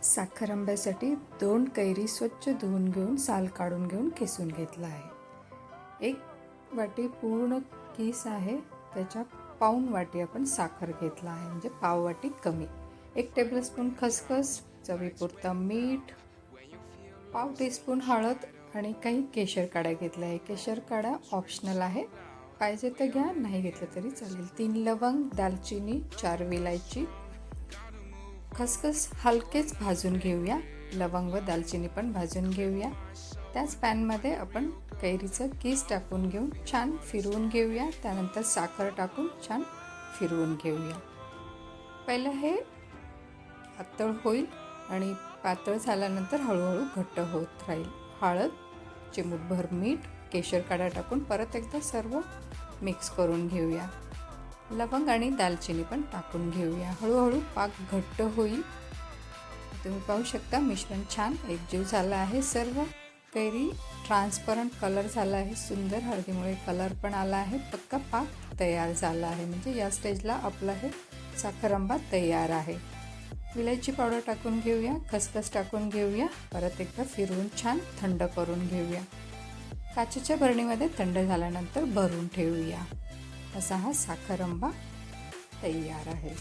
साखर आंब्यासाठी 2 कैरी स्वच्छ धुवून घेऊन साल काढून घेऊन किसून घेतला आहे. 1 वाटी पूर्ण किस आहे, त्याच्या पाऊण वाटी आपण साखर घेतला आहे, म्हणजे पाव वाटी कमी. 1 टेबलस्पून खसखस, चवीपुरता मीठ, पाव टीस्पून हळद आणि काही केशर काड्या घेतल्या आहे. केशर काड्या ऑप्शनल आहे, पाहिजे तर घ्या, नाही घेतलं तरी चालेल. 3 लवंग, दालचिनी, 4 विलायची. खसखस हलकेच भाजून घेऊया, लवंग व दालचिनी पण भाजून घेऊया. त्याच पॅनमध्ये आपण कैरीचं किस टाकून घेऊन छान फिरवून घेऊया. त्यानंतर साखर टाकून छान फिरवून घेऊया. पहिलं हे पातळ होईल आणि पातळ झाल्यानंतर हळूहळू घट्ट होत राहील. हळद, चिमूटभर मीठ, केशर काड्या टाकून परत एकदा सर्व मिक्स करून घेऊया. लवंग आणि दालचिनी पण टाकून घेऊया. हळूहळू पाक घट्ट होईल. तुम्ही पाहू शकता मिश्रण छान एकजीव झालं आहे. सर्व कैरी ट्रान्सपरंट कलर झाला आहे, सुंदर हळदीमुळे कलर पण आला आहे. पक्का पाक तयार झाला आहे, म्हणजे या स्टेजला आपला हे साखर आंबा तयार आहे. विलायची पावडर टाकून घेऊया, खसखस टाकून घेऊया, परत एकदा फिरवून छान थंड करून घेऊया. काचेच्या बरणीमध्ये थंड झाल्यानंतर भरून ठेवूया. असा हा साखर आंबा तयार आहे.